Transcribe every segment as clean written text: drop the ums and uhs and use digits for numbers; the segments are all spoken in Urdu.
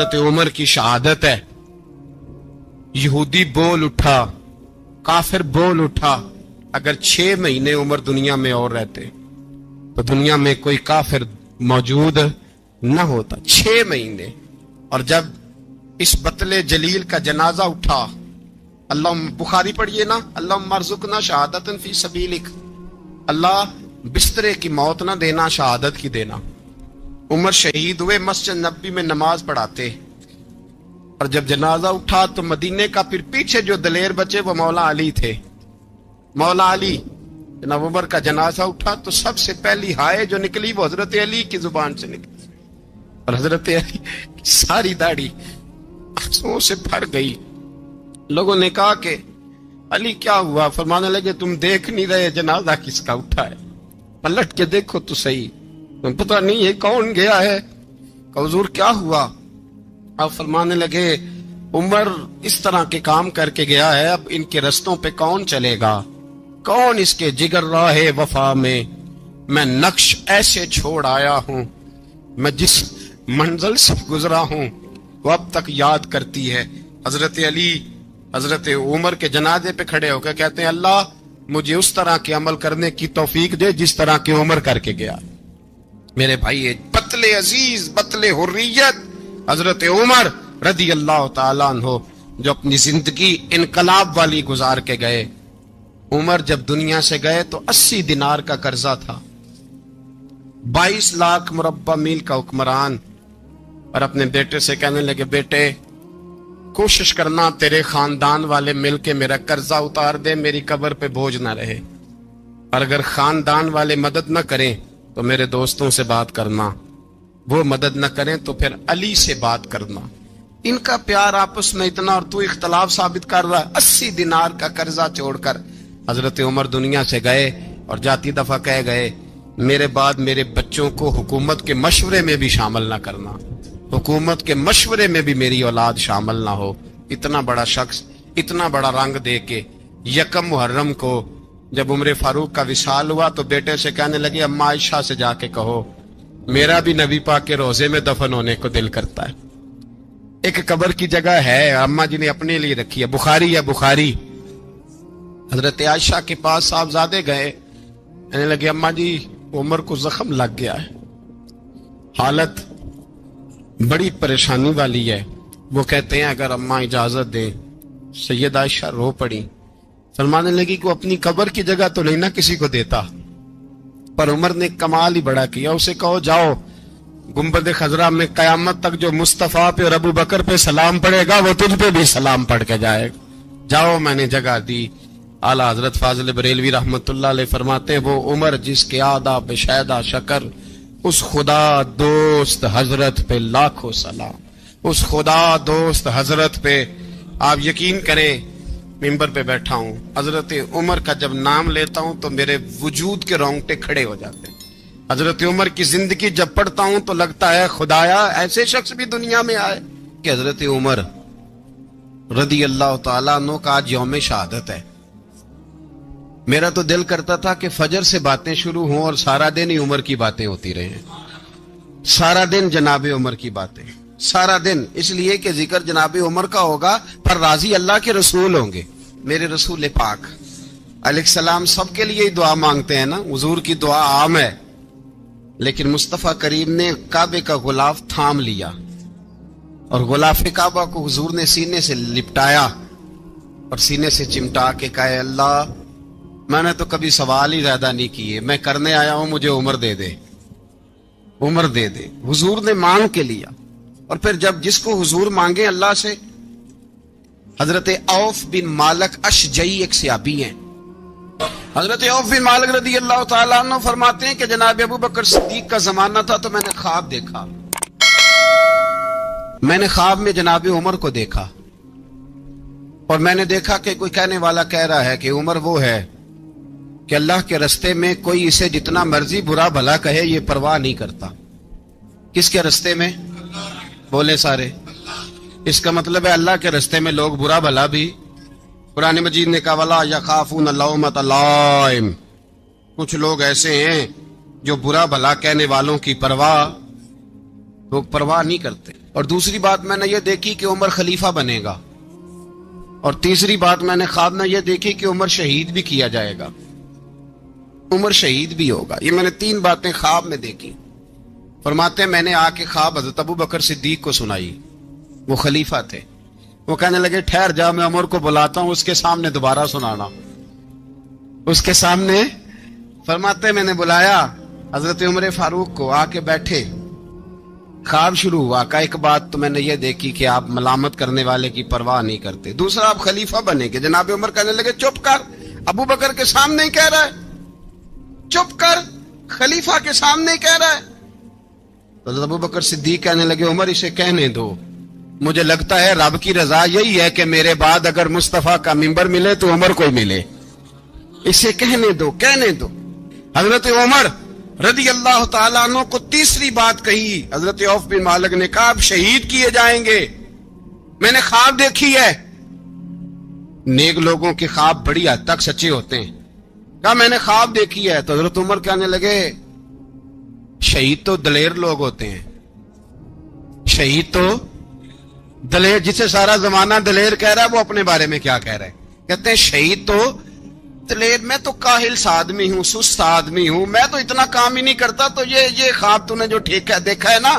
حضرت عمر کی شہادت ہے. یہودی بول اٹھا, کافر بول اٹھا, اگر 6 مہینے عمر دنیا میں اور رہتے تو دنیا میں کوئی کافر موجود نہ ہوتا. 6 مہینے. اور جب اس بطل جلیل کا جنازہ اٹھا, اللہ بخاری پڑھیے نا, اللہم ارزقنا شہادتا فی سبیلک, اللہ بسترے کی موت نہ دینا, شہادت کی دینا. عمر شہید ہوئے, مسجد نبی میں نماز پڑھاتے, اور جب جنازہ اٹھا تو مدینے کا پھر پیچھے جو دلیر بچے وہ مولا علی تھے. مولا علی, جناب عمر کا جنازہ اٹھا تو سب سے پہلی ہائے جو نکلی وہ حضرت علی کی زبان سے نکلی, اور حضرت علی کی ساری داڑھی آنسوؤں سے بھر گئی. لوگوں نے کہا کہ علی کیا ہوا؟ فرمانے لگے تم دیکھ نہیں رہے جنازہ کس کا اٹھا ہے, پلٹ کے دیکھو تو صحیح, تم پتہ نہیں یہ کون گیا ہے. کہ حضور کیا ہوا؟ آپ فرمانے لگے عمر اس طرح کے کام کر کے گیا ہے, اب ان کے رستوں پہ کون چلے گا؟ کون اس کے جگر راہ وفا میں نقش ایسے چھوڑ آیا ہوں, میں جس منزل سے گزرا ہوں وہ اب تک یاد کرتی ہے. حضرت علی حضرت عمر کے جنازے پہ کھڑے ہو کے کہتے ہیں اللہ مجھے اس طرح کے عمل کرنے کی توفیق دے جس طرح کے عمر کر کے گیا. میرے بھائی, بطل عزیز, بطل حریت حضرت عمر رضی اللہ تعالیٰ عنہ, جو اپنی زندگی انقلاب والی گزار کے گئے. عمر جب دنیا سے گئے تو 80 دینار کا قرضہ تھا, 22 لاکھ مربع میل کا حکمران, اور اپنے بیٹے سے کہنے لگے بیٹے کوشش کرنا تیرے خاندان والے مل کے میرا قرضہ اتار دے, میری قبر پہ بوجھ نہ رہے, اور اگر خاندان والے مدد نہ کریں تو میرے دوستوں سے بات کرنا, وہ مدد نہ کریں تو پھر علی سے بات کرنا. ان کا پیار آپس میں اتنا, اور تو اختلاف ثابت کر رہا ہے. 80 دینار کا قرضہ چھوڑ کر حضرت عمر دنیا سے گئے, اور جاتی دفعہ کہہ گئے میرے بعد میرے بچوں کو حکومت کے مشورے میں بھی شامل نہ کرنا, حکومت کے مشورے میں بھی میری اولاد شامل نہ ہو. اتنا بڑا شخص اتنا بڑا رنگ دے کے 1 محرم کو جب عمر فاروق کا وصال ہوا تو بیٹے سے کہنے لگے اماں عائشہ سے جا کے کہو میرا بھی نبی پاک کے روزے میں دفن ہونے کو دل کرتا ہے. ایک قبر کی جگہ ہے اماں جی نے اپنے لیے رکھی ہے, بخاری ہے بخاری. حضرت عائشہ کے پاس صاحبزادے گئے, کہنے لگے اماں جی عمر کو زخم لگ گیا ہے, حالت بڑی پریشانی والی ہے. وہ کہتے ہیں اگر اماں اجازت دیں. سید عائشہ رو پڑی, فرمانے لگی کہ اپنی قبر کی جگہ تو نہیں نہ کسی کو دیتا, پر عمر نے کمال ہی بڑا کیا. اسے کہو جاؤ گنبد خضرا میں قیامت تک جو مصطفیٰ پہ اور ابو بکر پہ سلام پڑے گا وہ تجھ پہ بھی سلام پڑھ کے جائے گا, جاؤ میں نے جگہ دی. اعلیٰ حضرت فاضل بریلوی رحمت اللہ علیہ فرماتے ہیں وہ عمر جس کے آداب شیدہ شکر, اس خدا دوست حضرت پہ لاکھوں سلام, اس خدا دوست حضرت پہ. آپ یقین کریں ممبر پہ بیٹھا ہوں, حضرت عمر کا جب نام لیتا ہوں تو میرے وجود کے رونگٹے کھڑے ہو جاتے ہیں. حضرت عمر کی زندگی جب پڑھتا ہوں تو لگتا ہے خدایا ایسے شخص بھی دنیا میں آئے. کہ حضرت عمر رضی اللہ تعالیٰ عنہ کا آج یوم شہادت ہے. میرا تو دل کرتا تھا کہ فجر سے باتیں شروع ہوں اور سارا دن ہی عمر کی باتیں ہوتی رہیں, سارا دن جناب عمر کی باتیں, سارا دن. اس لیے کہ ذکر جناب عمر کا ہوگا پر راضی اللہ کے رسول ہوں گے. میرے رسول پاک علیہ السلام سب کے لیے ہی دعا مانگتے ہیں نا, حضور کی دعا عام ہے, لیکن مصطفیٰ کریم نے کعبے کا غلاف تھام لیا اور غلاف کعبہ کو حضور نے سینے سے لپٹایا اور سینے سے چمٹا کے کہا اللہ میں نے تو کبھی سوال ہی زیادہ نہیں کیے, میں کرنے آیا ہوں, مجھے عمر دے دے, عمر دے دے. حضور نے مانگ کے لیا. اور پھر جب جس کو حضور مانگے اللہ سے, حضرت عوف بن مالک اشجعی ایک صحابی ہیں, حضرت عوف بن مالک رضی اللہ تعالیٰ عنہ فرماتے ہیں کہ جناب ابو بکر صدیق کا زمانہ تھا تو میں نے خواب دیکھا, میں نے خواب میں جناب عمر کو دیکھا, اور میں نے دیکھا کہ کوئی کہنے والا کہہ رہا ہے کہ عمر وہ ہے کہ اللہ کے رستے میں کوئی اسے جتنا مرضی برا بھلا کہے یہ پرواہ نہیں کرتا. کس کے رستے میں؟ بولے سارے. اس کا مطلب ہے اللہ کے رستے میں لوگ برا بھلا بھی. قرآن مجید نے کہا وَلَا يَخَافُونَ لَوْمَةَ لَائِمٍ, کچھ لوگ ایسے ہیں جو برا بھلا کہنے والوں کی پرواہ نہیں کرتے. اور دوسری بات میں نے یہ دیکھی کہ عمر خلیفہ بنے گا، اور تیسری بات میں نے خواب میں یہ دیکھی کہ عمر شہید بھی کیا جائے گا، عمر شہید بھی ہوگا۔ یہ میں نے 3 باتیں خواب میں دیکھی۔ فرماتے ہیں میں نے آ کے خواب حضرت ابو بکر صدیق کو سنائی، وہ خلیفہ تھے۔ وہ کہنے لگے ٹھہر جا، میں عمر کو بلاتا ہوں، اس کے سامنے دوبارہ سنانا، اس کے سامنے۔ فرماتے ہیں میں نے بلایا حضرت عمر فاروق کو، آ کے بیٹھے، خواب شروع ہوا۔ کہ ایک بات تو میں نے یہ دیکھی کہ آپ ملامت کرنے والے کی پرواہ نہیں کرتے، دوسرا آپ خلیفہ بنے گے۔ جناب عمر کہنے لگے چپ کر، ابو بکر کے سامنے ہی کہہ رہا ہے، چپ کر، خلیفہ کے سامنے ہی کہہ رہا ہے۔ تو حضرت ابو بکر صدیق کہنے لگے عمر اسے کہنے دو، مجھے لگتا ہے رب کی رضا یہی ہے کہ میرے بعد اگر مصطفیٰ کا منبر ملے تو عمر کو ملے، اسے کہنے دو، کہنے دو۔ حضرت عمر رضی اللہ تعالیٰ عنہ کو تیسری بات کہی۔ حضرت عوف بن مالک نے کہا آپ شہید کیے جائیں گے، میں نے خواب دیکھی ہے۔ نیک لوگوں کے خواب بڑی حد تک سچے ہوتے ہیں۔ کہا میں نے خواب دیکھی ہے۔ تو حضرت عمر کہنے لگے شہید تو دلیر لوگ ہوتے ہیں، شہید تو دلیر، جسے سارا زمانہ دلیر کہہ رہا ہے وہ اپنے بارے میں کیا کہہ رہا ہے؟ کہتے ہیں شہید تو دلیر، میں تو کاہل سا آدمی ہوں، سست آدمی ہوں، میں تو اتنا کام ہی نہیں کرتا، تو یہ خواب تو نے جو دیکھا ہے نا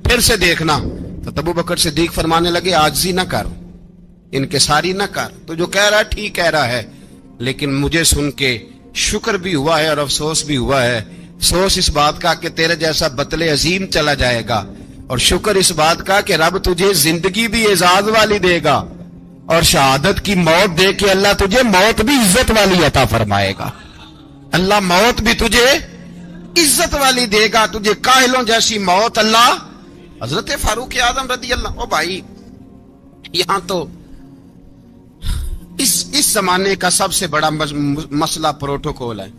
پھر سے دیکھنا۔ تو ابو بکر صدیق فرمانے لگے عاجزی نہ کر، انکساری نہ کر، تو جو کہہ رہا ہے ٹھیک کہہ رہا ہے، لیکن مجھے سن کے شکر بھی ہوا ہے اور افسوس بھی ہوا ہے۔ افسوس اس بات کا کہ تیرے جیسا بطل عظیم چلا جائے گا، اور شکر اس بات کا کہ رب تجھے زندگی بھی اعزاز والی دے گا، اور شہادت کی موت دے کے اللہ تجھے موت بھی عزت والی عطا فرمائے گا۔ اللہ موت بھی تجھے عزت والی دے گا، تجھے کاہلوں جیسی موت اللہ۔ حضرت فاروق اعظم رضی اللہ، او بھائی یہاں تو اس زمانے کا سب سے بڑا مسئلہ پروٹوکول ہے۔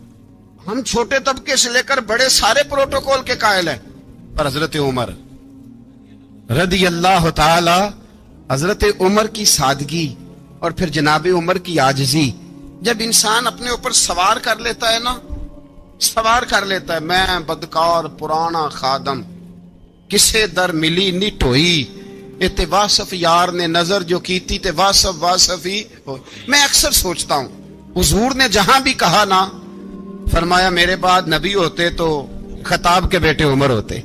ہم چھوٹے طبقے سے لے کر بڑے سارے پروٹوکول کے قائل ہیں، پر حضرت عمر رضی اللہ تعالی، حضرت عمر کی سادگی اور پھر جناب عمر کی عاجزی، جب انسان اپنے اوپر سوار کر لیتا ہے نا، سوار کر لیتا ہے، میں بدکار پرانا خادم، کسے در ملی نٹ ہوئی، تے واصف یار نے نظر جو کیتی تے واصف ہی ہو۔ میں اکثر سوچتا ہوں حضور نے جہاں بھی کہا نا، فرمایا میرے بعد نبی ہوتے تو خطاب کے بیٹے عمر ہوتے۔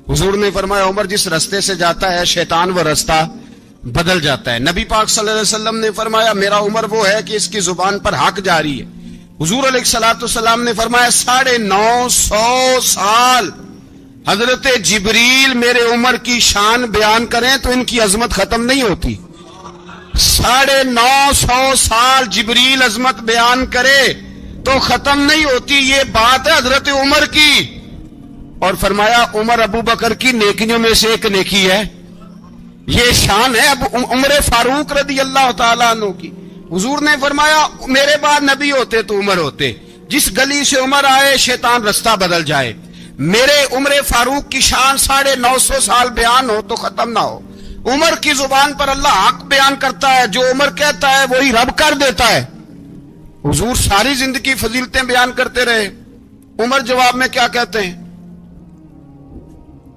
حضور نے فرمایا عمر جس رستے سے جاتا ہے شیطان وہ رستہ بدل جاتا ہے۔ نبی پاک صلی اللہ علیہ وسلم نے فرمایا میرا عمر وہ ہے کہ اس کی زبان پر حق جاری ہے۔ حضور علیہ الصلوۃ والسلام نے فرمایا 950 سال حضرت جبریل میرے عمر کی شان بیان کریں تو ان کی عظمت ختم نہیں ہوتی۔ 950 سال جبریل عظمت بیان کرے تو ختم نہیں ہوتی۔ یہ بات ہے حضرت عمر کی، اور فرمایا عمر ابو بکر کی نیکیوں میں سے ایک نیکی ہے، یہ شان ہے اب عمر فاروق رضی اللہ تعالیٰ عنہ کی۔ حضور نے فرمایا میرے بعد نبی ہوتے تو عمر ہوتے، جس گلی سے عمر آئے شیطان رستہ بدل جائے۔ میرے عمر فاروق کی شان 950 سال بیان ہو تو ختم نہ ہو۔ عمر کی زبان پر اللہ حق بیان کرتا ہے، جو عمر کہتا ہے وہی رب کر دیتا ہے۔ حضور ساری زندگی فضیلتیں بیان کرتے رہے، عمر جواب میں کیا کہتے ہیں؟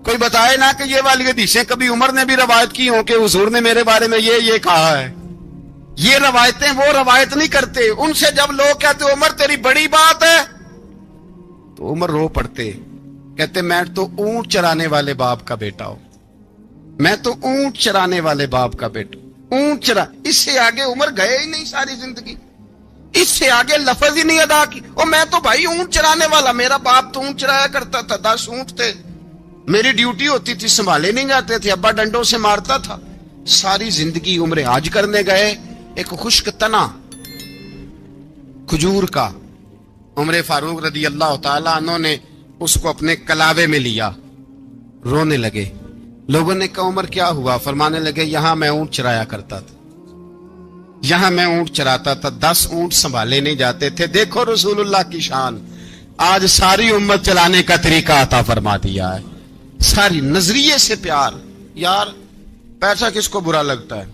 کوئی بتائے نا کہ یہ والی حدیثیں کبھی عمر نے بھی روایت کی ہوں کہ حضور نے میرے بارے میں یہ کہا ہے۔ یہ روایتیں وہ روایت نہیں کرتے، ان سے جب لوگ کہتے عمر تیری بڑی بات ہے تو عمر رو پڑتے، کہتے میں تو اونٹ چرانے والے باپ کا بیٹا ہوں، میں تو اونٹ چرانے والے باپ کا بیٹا، اونٹ چرا۔ اس سے آگے عمر گئے ہی نہیں ساری زندگی، اس سے آگے لفظ ہی نہیں ادا کی۔ اور میں تو بھائی اونٹ چرانے والا، میرا باپ تو اونٹ چرایا کرتا تھا، 10 اونٹ تھے، میری ڈیوٹی ہوتی تھی، سنبھالے نہیں جاتے تھے، ابا ڈنڈوں سے مارتا تھا۔ ساری زندگی عمر حج کرنے گئے، ایک خشک تنا کھجور کا عمر فاروق رضی اللہ تعالیٰ عنہ نے اس کو اپنے کلاوے میں لیا، رونے لگے۔ لوگوں نے کہا عمر کیا ہوا؟ فرمانے لگے یہاں میں اونٹ چرایا کرتا تھا، یہاں میں اونٹ چراتا تھا، 10 اونٹ سنبھالے نہیں جاتے تھے۔ دیکھو رسول اللہ کی شان، آج ساری امت چلانے کا طریقہ عطا فرما دیا ہے، ساری نظریے سے پیار۔ یار پیسہ کس کو برا لگتا ہے؟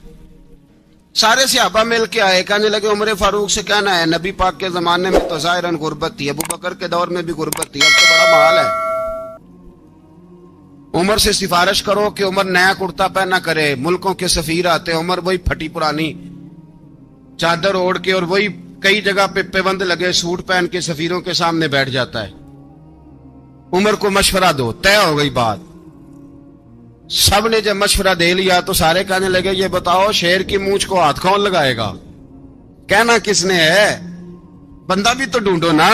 سارے صحابہ مل کے آئے، کہنے لگے عمر فاروق سے کہنا ہے نبی پاک کے زمانے میں تو ظاہراً غربت تھی، ابو بکر کے دور میں بھی غربت تھی، اب تو بڑا محال ہے۔ عمر سے سفارش کرو کہ عمر نیا کرتا پہنا کرے. ملکوں کے سفیر آتے, عمر وہی پھٹی پرانی چادر اوڑھ کے اور وہی کئی جگہ پہ پیوند لگے سوٹ پہن کے سفیروں کے سامنے بیٹھ جاتا ہے. عمر کو مشورہ دو, طے ہو گئی بات. سب نے جب مشورہ دے لیا تو سارے کہنے لگے یہ بتاؤ شیر کی مونچھ کو ہاتھ کون لگائے گا؟ کہنا کس نے ہے؟ بندہ بھی تو ڈھونڈو نا.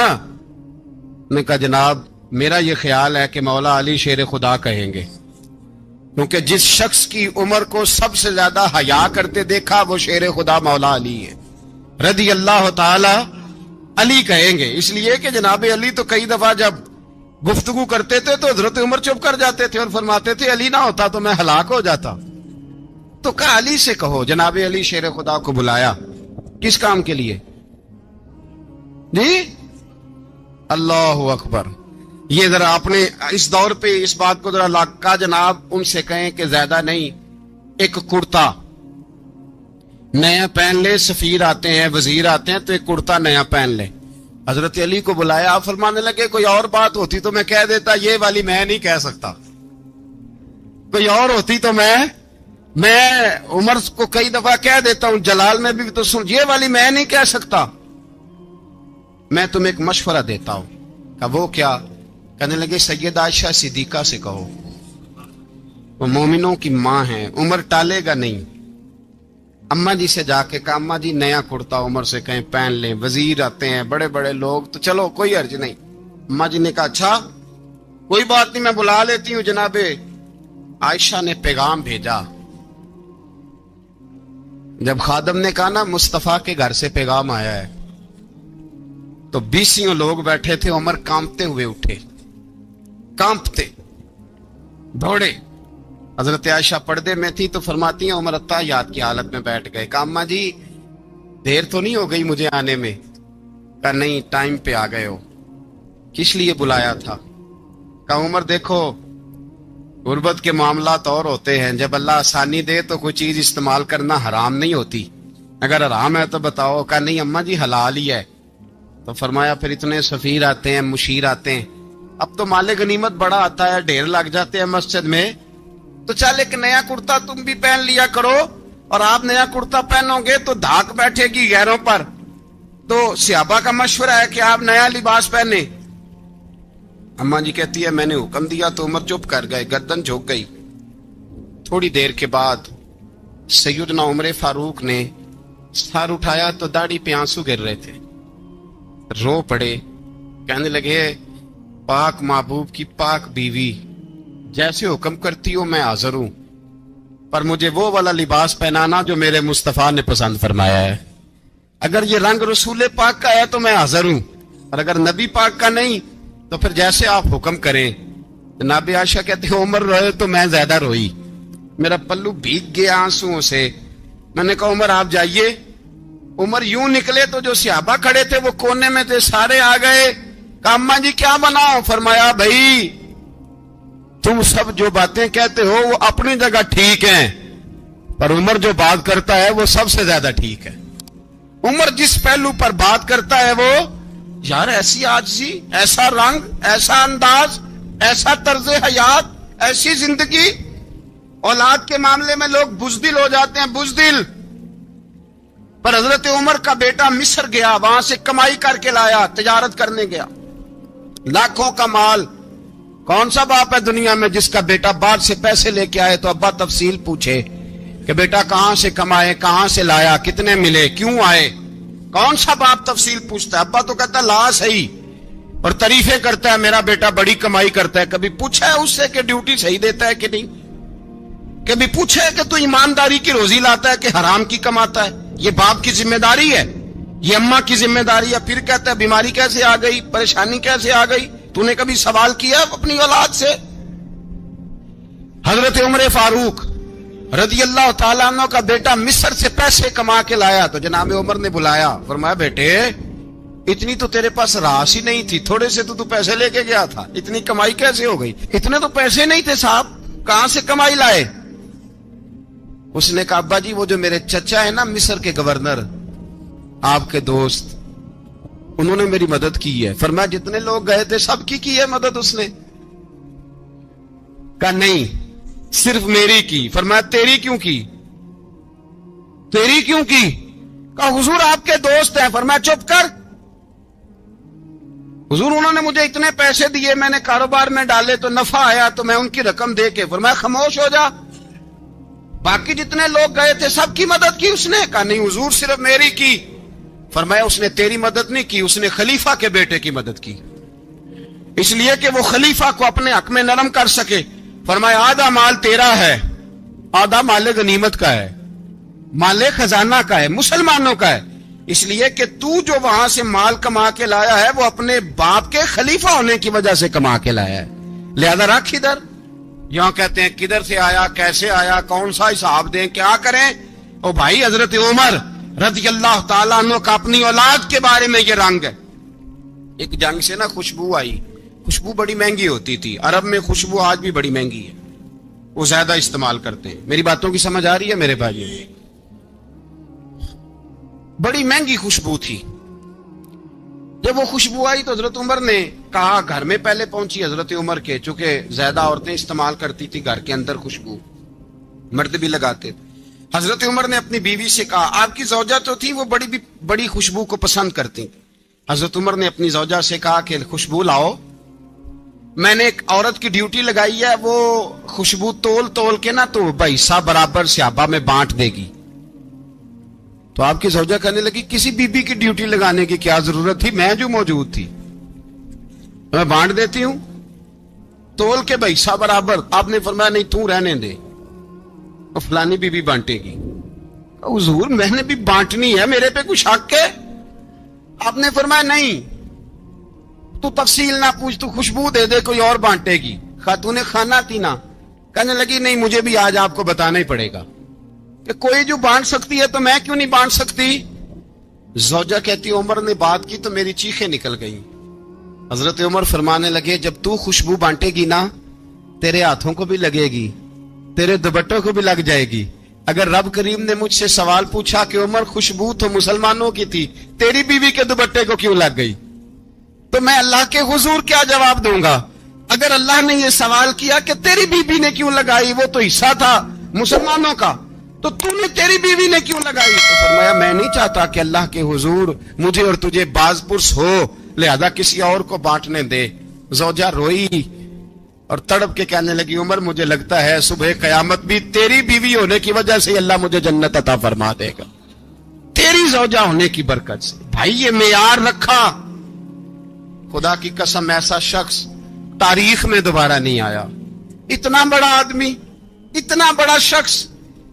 نے کہا جناب میرا یہ خیال ہے کہ مولا علی شیر خدا کہیں گے, کیونکہ جس شخص کی عمر کو سب سے زیادہ حیا کرتے دیکھا وہ شیر خدا مولا علی ہے رضی اللہ تعالی. علی کہیں گے اس لیے کہ جناب علی تو کئی دفعہ جب گفتگو کرتے تھے تو حضرت عمر چپ کر جاتے تھے اور فرماتے تھے علی نہ ہوتا تو میں ہلاک ہو جاتا. تو کہا علی سے کہو. جناب علی شیر خدا کو بلایا. کس کام کے لیے جی؟ اللہ اکبر. یہ ذرا اپنے اس دور پہ اس بات کو ذرا لاکا جناب ان سے کہیں کہ زیادہ نہیں ایک کرتا نیا پہن لے. سفیر آتے ہیں وزیر آتے ہیں تو ایک کرتا نیا پہن لے. حضرت علی کو بلایا. آپ فرمانے لگے کوئی اور بات ہوتی تو میں کہہ دیتا, یہ والی میں نہیں کہہ سکتا. کوئی اور ہوتی تو میں عمر کو کئی دفعہ کہہ دیتا ہوں, جلال میں بھی تو سن, یہ والی میں نہیں کہہ سکتا. میں تمہیں ایک مشورہ دیتا ہوں. کہ وہ کیا؟ کہنے لگے سیدہ عائشہ صدیقہ سے کہو, وہ مومنوں کی ماں ہیں, عمر ٹالے گا نہیں. اماں جی سے جا کے کہا اماں جی نیا کرتا عمر سے کہیں پہن لیں. وزیر آتے ہیں بڑے بڑے لوگ تو چلو کوئی حرج نہیں. اماں جی نے کہا اچھا کوئی بات نہیں میں بلا لیتی ہوں. جناب عائشہ نے پیغام بھیجا. جب خادم نے کہا نا مصطفیٰ کے گھر سے پیغام آیا ہے, تو 20 لوگ بیٹھے تھے. عمر کانپتے ہوئے اٹھے, کانپتے دوڑے. حضرت عائشہ پردے میں تھی تو فرماتی ہیں عمر اتحیات کی حالت میں بیٹھ گئے. کہا اماں جی دیر تو نہیں ہو گئی مجھے آنے میں؟ کہا نہیں ٹائم پہ آ گئے ہو. کس لیے بلایا تھا؟ کہا عمر دیکھو غربت کے معاملات اور ہوتے ہیں, جب اللہ آسانی دے تو کوئی چیز استعمال کرنا حرام نہیں ہوتی, اگر حرام ہے تو بتاؤ. کہا نہیں اماں جی حلال ہی ہے. تو فرمایا پھر اتنے سفیر آتے ہیں مشیر آتے ہیں, اب تو مال غنیمت بڑا آتا ہے, ڈھیر لگ جاتے ہیں مسجد میں, تو چل ایک نیا کرتا تم بھی پہن لیا کرو. اور آپ نیا کرتا پہنو گے تو دھاک بیٹھے گی غیروں پر. تو صحابہ کا مشورہ ہے کہ آپ نیا لباس پہنے. اماں جی کہتی ہے میں نے حکم دیا تو عمر چپ کر گئے, گردن جھک گئی. تھوڑی دیر کے بعد سیدنا عمر فاروق نے سر اٹھایا تو داڑھی پہ آنسو گر رہے تھے, رو پڑے. کہنے لگے پاک محبوب کی پاک بیوی جیسے حکم کرتی ہو میں حاضر ہوں, پر مجھے وہ والا لباس پہنانا جو میرے مصطفیٰ نے پسند فرمایا ہے. اگر یہ رنگ رسول پاک کا ہے تو میں حاضر ہوں, اور اگر نبی پاک کا نہیں تو پھر جیسے آپ حکم کریں. جناب عائشہ کہتے ہیں عمر روئے تو میں زیادہ روئی, میرا پلو بھیگ گیا آنسوؤں سے. میں نے کہا عمر آپ جائیے. عمر یوں نکلے تو جو صحابہ کھڑے تھے وہ کونے میں تھے, سارے آ گئے. کہا اماں جی کیا بناؤ؟ فرمایا بھائی تم سب جو باتیں کہتے ہو وہ اپنی جگہ ٹھیک ہیں, پر عمر جو بات کرتا ہے وہ سب سے زیادہ ٹھیک ہے. عمر جس پہلو پر بات کرتا ہے وہ یار ایسی عاجزی, ایسا رنگ, ایسا انداز, ایسا طرز حیات, ایسی زندگی. اولاد کے معاملے میں لوگ بزدل ہو جاتے ہیں, بزدل. پر حضرت عمر کا بیٹا مصر گیا, وہاں سے کمائی کر کے لایا, تجارت کرنے گیا, لاکھوں کا مال. کون سا باپ ہے دنیا میں جس کا بیٹا باپ سے پیسے لے کے آئے تو ابا تفصیل پوچھے کہ بیٹا کہاں سے کمائے, کہاں سے لایا, کتنے ملے, کیوں آئے؟ کون سا باپ تفصیل پوچھتا ہے؟ ابا تو کہتا لا صحیح اور تعریفیں کرتا ہے میرا بیٹا بڑی کمائی کرتا ہے. کبھی پوچھا ہے اس سے کہ ڈیوٹی صحیح دیتا ہے کہ نہیں؟ کبھی پوچھا ہے کہ تو ایمانداری کی روزی لاتا ہے کہ حرام کی کماتا ہے؟ یہ باپ کی ذمہ داری ہے, یہ اماں کی ذمہ داری ہے. پھر کہتا ہے بیماری کیسے آ گئی, پریشانی کیسے آ گئی, تو نے کبھی سوال کیا اپنی اولاد سے؟ حضرت عمر فاروق رضی اللہ تعالیٰ عنہ کا بیٹا مصر سے پیسے کما کے لایا تو جناب عمر نے بلایا, فرمایا بیٹے اتنی تو تیرے پاس راس ہی نہیں تھی, تھوڑے سے تو پیسے لے کے گیا تھا, اتنی کمائی کیسے ہو گئی؟ اتنے تو پیسے نہیں تھے صاحب, کہاں سے کمائی لائے؟ اس نے کہا ابا جی وہ جو میرے چچا ہے نا مصر کے گورنر, آپ کے دوست, انہوں نے میری مدد کی ہے. فرمایا جتنے لوگ گئے تھے سب کی ہے مدد اس نے. کہا نہیں صرف میری کی. فرمایا تیری کیوں کی؟ تیری کیوں کی؟ کہا حضور آپ کے دوست ہیں. فرمایا چپ کر حضور انہوں نے مجھے اتنے پیسے دیے, میں نے کاروبار میں ڈالے تو نفع آیا تو میں ان کی رقم دے کے. فرمایا خاموش ہو جا, باقی جتنے لوگ گئے تھے سب کی مدد کی اس نے؟ کہا نہیں حضور صرف میری کی. فرمایا اس نے تیری مدد نہیں کی, اس نے خلیفہ کے بیٹے کی مدد کی, اس لیے کہ وہ خلیفہ کو اپنے حق میں نرم کر سکے. فرمایا آدھا مال تیرا ہے, آدھا مال غنیمت کا ہے, مال خزانہ کا ہے, مسلمانوں کا ہے, اس لیے کہ تو جو وہاں سے مال کما کے لایا ہے وہ اپنے باپ کے خلیفہ ہونے کی وجہ سے کما کے لایا ہے, لہذا رکھ ادھر. یہاں کہتے ہیں کدھر سے آیا, کیسے آیا, کون سا حساب دیں, کیا کریں؟ او بھائی حضرت عمر رضی اللہ تعالیٰ عنہ کا اپنی اولاد کے بارے میں یہ رنگ ہے. ایک جنگ سے نا خوشبو آئی, خوشبو بڑی مہنگی ہوتی تھی, عرب میں خوشبو آج بھی بڑی مہنگی ہے, وہ زیادہ استعمال کرتے ہیں. میری باتوں کی سمجھ آ رہی ہے میرے بھائی؟ بڑی مہنگی خوشبو تھی. جب وہ خوشبو آئی تو حضرت عمر نے کہا, گھر میں پہلے پہنچی حضرت عمر کے, چونکہ زیادہ عورتیں استعمال کرتی تھی گھر کے اندر خوشبو, مرد بھی لگاتے تھے. حضرت عمر نے اپنی بیوی سے کہا, آپ کی زوجہ تو تھی وہ بڑی خوشبو کو پسند کرتی. حضرت عمر نے اپنی زوجہ سے کہا کہ خوشبو لاؤ, میں نے ایک عورت کی ڈیوٹی لگائی ہے, وہ خوشبو تول تول کے نا تو حصہ برابر صحابہ میں بانٹ دے گی. تو آپ کی زوجہ کہنے لگی کسی بی بی کی ڈیوٹی لگانے کی کیا ضرورت تھی, میں جو موجود تھی میں بانٹ دیتی ہوں تول کے حصہ برابر. آپ نے فرمایا نہیں تو رہنے دے, فلانی بی بی بانٹے گی. حضور میں نے بھی بانٹنی ہے, میرے پہ کچھ حق ہے؟ آپ نے فرمایا نہیں, تو تفصیل نہ پوچھ, تو خوشبو دے دے, کوئی اور بانٹے گی. خاتون کھانا تھی نا, کہنے لگی نہیں مجھے بھی آج آپ کو بتانا ہی پڑے گا کہ کوئی جو بانٹ سکتی ہے تو میں کیوں نہیں بانٹ سکتی. زوجہ کہتی عمر نے بات کی تو میری چیخیں نکل گئیں. حضرت عمر فرمانے لگے جب تو خوشبو بانٹے گی نا تیرے ہاتھوں کو بھی لگے گی, تیرے دوپٹوں کو بھی لگ جائے گی. اگر رب کریم نے مجھ سے سوال پوچھا کہ عمر خوشبو تو مسلمانوں کی تھی, تیری بیوی کے دوپٹے کو کیوں لگ گئی, تو میں اللہ کے حضور کیا جواب دوں گا؟ اگر اللہ نے یہ سوال کیا کہ تیری بیوی نے کیوں لگائی, وہ تو حصہ تھا مسلمانوں کا, تو نے تیری بیوی نے کیوں لگائی؟ تو فرمایا میں نہیں چاہتا کہ اللہ کے حضور مجھے اور تجھے باز پرس ہو, لہذا کسی اور کو بانٹنے دے. زوجہ روئی اور تڑپ کے کہنے لگی عمر مجھے لگتا ہے صبح قیامت بھی تیری بیوی ہونے کی وجہ سے اللہ مجھے جنت عطا فرما دے گا, تیری زوجہ ہونے کی برکت سے. بھائی یہ معیار رکھا, خدا کی قسم ایسا شخص تاریخ میں دوبارہ نہیں آیا. اتنا بڑا آدمی, اتنا بڑا شخص,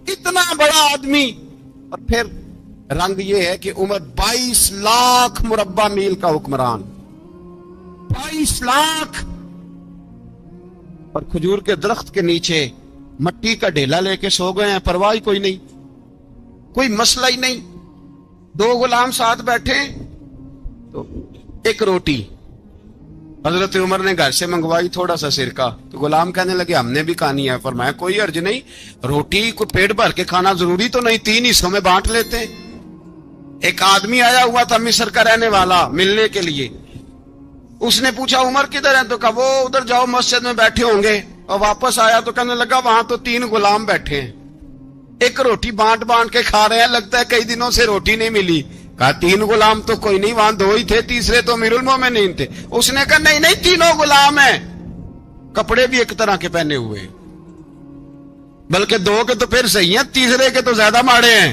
اتنا بڑا آدمی, اور پھر رنگ یہ ہے کہ عمر 22 لاکھ مربع میل کا حکمران, 22 لاکھ, اور کھجور کے درخت کے نیچے مٹی کا ڈھیلا لے کے سو گئے ہیں, پرواہ کوئی نہیں, کوئی مسئلہ ہی نہیں. 2 غلام ساتھ بیٹھے تو ایک روٹی حضرت عمر نے گھر سے منگوائی, تھوڑا سا سرکہ, تو غلام کہنے لگے ہم نے بھی کھانی ہے. فرمایا کوئی حرج نہیں, روٹی کو پیٹ بھر کے کھانا ضروری تو نہیں, 3 حصوں میں بانٹ لیتے ہیں. ایک آدمی آیا ہوا تھا مصر کا رہنے والا ملنے کے لیے, اس نے پوچھا عمر کدھر ہے, تو کہا وہ ادھر جاؤ مسجد میں بیٹھے ہوں گے. اور واپس آیا تو کہنے لگا وہاں تو 3 غلام بیٹھے ہیں, ایک روٹی بانٹ بانٹ کے کھا رہے ہیں, لگتا ہے کئی دنوں سے روٹی نہیں ملی. کہا 3 غلام تو کوئی نہیں, وہاں 2 ہی تھے, تیسرے تو امیر المومنین تھے. اس نے کہا نہیں نہیں 3 غلام ہیں, کپڑے بھی ایک طرح کے پہنے ہوئے, بلکہ 2 کے تو پھر صحیح ہیں, تیسرے کے تو زیادہ ماڑے ہیں.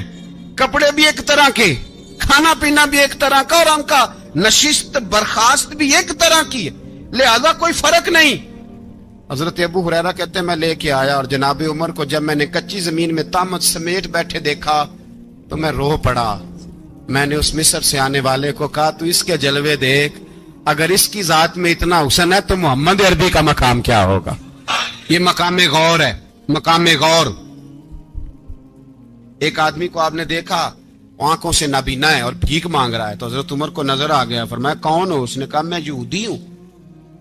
کپڑے بھی ایک طرح کے, کھانا پینا بھی ایک طرح کا, اور ان کا نشست برخاست بھی ایک طرح کی ہے, لہذا کوئی فرق نہیں. حضرت ابو ہریرہ کہتے ہیں میں لے کے آیا, اور جناب عمر کو جب میں نے کچی زمین میں تامت سمیٹ بیٹھے دیکھا تو میں رو پڑا. میں نے اس مصر سے آنے والے کو کہا تو اس کے جلوے دیکھ, اگر اس کی ذات میں اتنا حسن ہے تو محمد عربی کا مقام کیا ہوگا. یہ مقام غور ہے, مقام غور. ایک آدمی کو آپ نے دیکھا آنکھوں سے نابینا ہے اور بھیک مانگ رہا ہے, تو حضرت عمر کو نظر آ گیا. فرمایا کون ہو؟ اس نے کہا میں یہودی ہوں.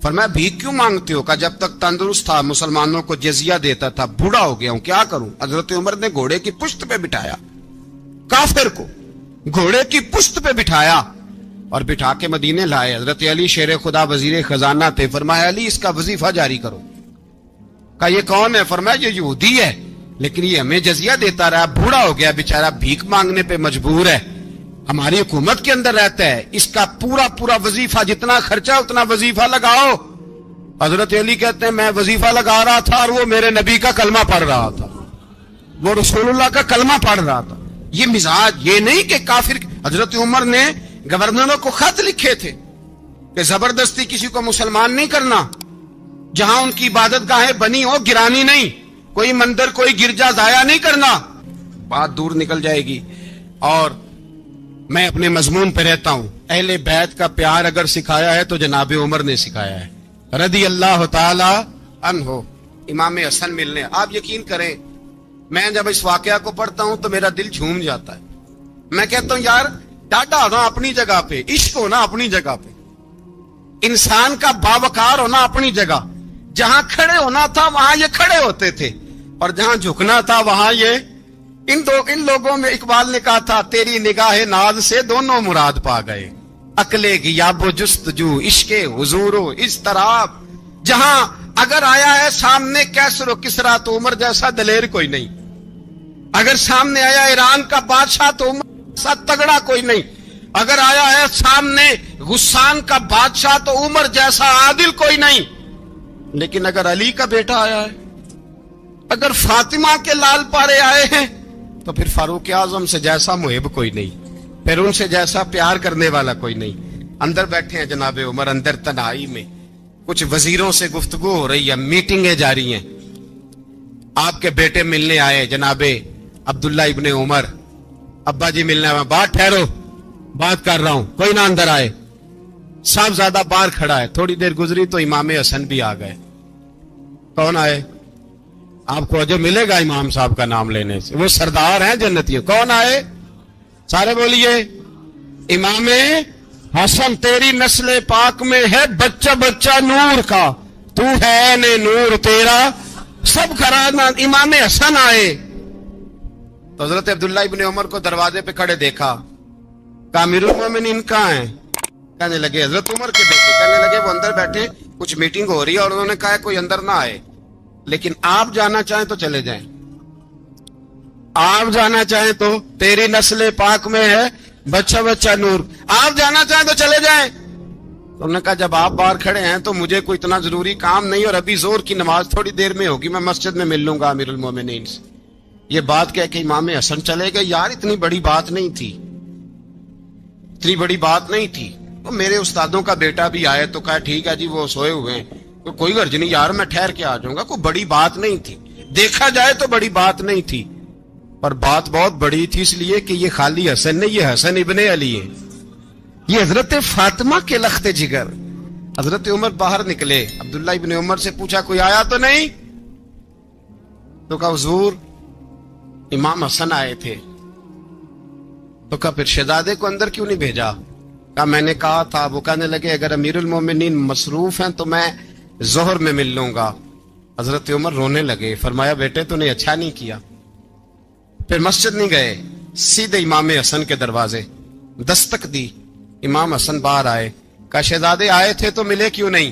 فرمایا بھیک کیوں مانگتے ہو؟ کہا جب تک تندرست تھا مسلمانوں کو جزیہ دیتا تھا, بوڑھا ہو گیا ہوں کیا کروں. حضرت عمر نے گھوڑے کی پشت پہ بٹھایا, کافر کو گھوڑے کی پشت پہ بٹھایا اور بٹھا کے مدینے لائے. حضرت علی شیر خدا وزیر خزانہ تھے. فرمایا علی اس کا وظیفہ جاری کرو. کہا یہ کون ہے؟ فرمایا یہ یہودی ہے، لیکن یہ ہمیں جزیہ دیتا رہا، بوڑھا ہو گیا بیچارہ، بھیک مانگنے پہ مجبور ہے، ہماری حکومت کے اندر رہتا ہے، اس کا پورا وظیفہ جتنا خرچہ اتنا وظیفہ لگاؤ۔ حضرت علی کہتے ہیں میں وظیفہ لگا رہا تھا اور وہ میرے نبی کا کلمہ پڑھ رہا تھا، وہ رسول اللہ کا کلمہ پڑھ رہا تھا۔ یہ مزاج، یہ نہیں کہ کافر۔ حضرت عمر نے گورنروں کو خط لکھے تھے کہ زبردستی کسی کو مسلمان نہیں کرنا، جہاں ان کی عبادت گاہیں بنی ہو گرانی نہیں، کوئی مندر کوئی گرجا ضائع نہیں کرنا۔ بات دور نکل جائے گی، اور میں اپنے مضمون پہ رہتا ہوں۔ اہل بیت کا پیار اگر سکھایا ہے تو جناب عمر نے سکھایا ہے رضی اللہ تعالی عنہ۔ امام حسن ملنے، آپ یقین کریں میں جب اس واقعہ کو پڑھتا ہوں تو میرا دل جھوم جاتا ہے۔ میں کہتا ہوں یار ڈاڈا ہونا اپنی جگہ پہ، عشق ہونا اپنی جگہ پہ، انسان کا باوقار ہونا اپنی جگہ، جہاں کھڑے ہونا تھا وہاں یہ کھڑے ہوتے تھے، اور جہاں جھکنا تھا وہاں یہ ان لوگوں میں اقبال نے کہا تھا تیری نگاہ ناز سے دونوں مراد پا گئے، عقل غیاب و جستجو، عشق حضور و اضطراب۔ جہاں اگر آیا ہے سامنے کیسر و کسرا تو عمر جیسا دلیر کوئی نہیں، اگر سامنے آیا ایران کا بادشاہ تو عمر جیسا تگڑا کوئی نہیں، اگر آیا ہے سامنے غسان کا بادشاہ تو عمر جیسا عادل کوئی نہیں، لیکن اگر علی کا بیٹا آیا ہے، اگر فاطمہ کے لال پارے آئے ہیں تو پھر فاروق اعظم سے جیسا محب کوئی نہیں، پھر ان سے جیسا پیار کرنے والا کوئی نہیں۔ اندر بیٹھے ہیں جناب عمر، اندر تنہائی میں کچھ وزیروں سے گفتگو ہو رہی ہے، میٹنگیں جاری ہیں۔ آپ کے بیٹے ملنے آئے جناب عبداللہ ابن عمر، ابا جی ملنے آئے، بات ٹھہرو بات کر رہا ہوں، کوئی نہ اندر آئے۔ صاحبزادہ باہر کھڑا ہے، تھوڑی دیر گزری تو امام حسن بھی آ گئے۔ کون آئے؟ آپ کو اجر ملے گا امام صاحب کا نام لینے سے، وہ سردار ہیں جنتیوں۔ کون آئے؟ سارے بولیے امام حسن، تیری نسل پاک میں ہے بچہ بچہ نور کا، تو ہے نے نور تیرا سب گھرانہ۔ امام حسن آئے تو حضرت عبداللہ ابن عمر کو دروازے پہ کھڑے دیکھا، کہا امیر المومنین کہاں ہیں؟ کہنے لگے حضرت عمر کے بیٹے، کہنے لگے وہ اندر بیٹھے، کچھ میٹنگ ہو رہی ہے اور انہوں نے کہا کوئی اندر نہ آئے، لیکن آپ جانا چاہیں تو چلے جائیں، آپ جانا چاہیں تو، تیری نسل پاک میں ہے بچہ بچہ نور، آپ جانا چاہیں تو چلے جائیں۔ تو انہوں نے کہا جب آپ باہر کھڑے ہیں تو مجھے کوئی اتنا ضروری کام نہیں، اور ابھی زور کی نماز تھوڑی دیر میں ہوگی، میں مسجد میں مل لوں گا امیر المومنین سے۔ یہ بات کہہ کہ امام حسن چلے گئے۔ یار اتنی بڑی بات نہیں تھی، اتنی بڑی بات نہیں تھی۔ تو میرے استادوں کا بیٹا بھی آئے تو کہا ٹھیک ہے جی وہ سوئے ہوئے ہیں، تو کوئی غرض نہیں یار میں ٹھہر کے آ جاؤں گا، کوئی بڑی بات نہیں تھی، دیکھا جائے تو بڑی بات نہیں تھی، پر بات بہت بڑی تھی، اس لیے کہ یہ خالی حسن نہیں، یہ حسن ابن علی ہے، یہ حضرت فاطمہ کے لخت جگر۔ حضرت عمر باہر نکلے، عبداللہ ابن عمر سے پوچھا کوئی آیا تو نہیں؟ تو کہا حضور امام حسن آئے تھے۔ تو کہا پھر شہزادے کو اندر کیوں نہیں بھیجا؟ کہا میں نے کہا تھا۔ وہ کہنے لگے اگر امیر المومنین مصروف ہیں تو میں ظہر میں مل لوں گا۔ حضرت عمر رونے لگے، فرمایا بیٹے تو نے اچھا نہیں کیا۔ پھر مسجد نہیں گئے، سیدھے امام حسن کے دروازے دستک دی، امام حسن باہر آئے، کہا شہزادے آئے تھے تو ملے کیوں نہیں؟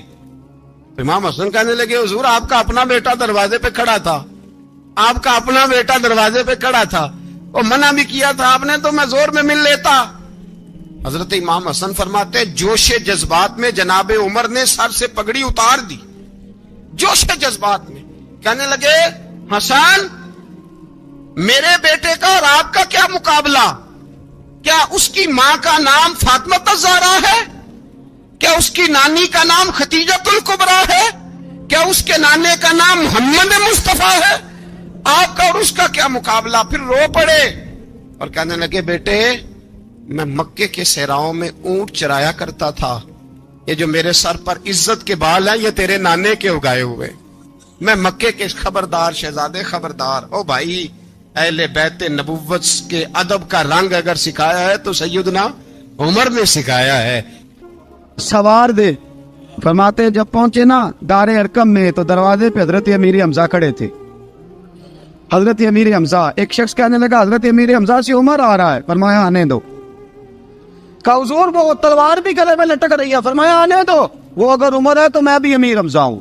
امام حسن کہنے لگے حضور آپ کا اپنا بیٹا دروازے پہ کھڑا تھا، آپ کا اپنا بیٹا دروازے پہ کھڑا تھا، وہ منع بھی کیا تھا آپ نے تو میں زور میں مل لیتا۔ حضرت امام حسن فرماتے جوش جذبات میں جناب عمر نے سر سے پگڑی اتار دی، جوش جذبات میں کہنے لگے حسن میرے بیٹے کا اور آپ کا کیا مقابلہ؟ کیا اس کی ماں کا نام فاطمہ الزہرا ہے؟ کیا اس کی نانی کا نام خدیجۃ الکبریٰ ہے؟ کیا اس کے نانے کا نام محمد مصطفیٰ ہے؟ آپ کا اور اس کا کیا مقابلہ؟ پھر رو پڑے اور کہنے لگے بیٹے میں مکے کے صحراؤں میں اونٹ چرایا کرتا تھا، یہ جو میرے سر پر عزت کے بال ہیں یہ تیرے نانے کے اگائے ہوئے، میں مکے کے خبردار شہزادے خبردار۔ او بھائی اہل بیت نبوت کے ادب کا رنگ اگر سکھایا ہے تو سیدنا عمر نے سکھایا ہے۔ سوار دے فرماتے جب پہنچے نا دار ارقم میں تو دروازے پہ حضرت امیر حمزہ کھڑے تھے۔ حضرت امیر حمزہ، ایک شخص کہنے لگا حضرت امیر حمزہ سے عمر آ رہا ہے، فرمایا آنے دو۔ کہا حضور وہ تلوار بھی گلے میں لٹک رہی ہے، فرمایا آنے دو، وہ اگر عمر ہے تو میں بھی امیر حمزہ ہوں۔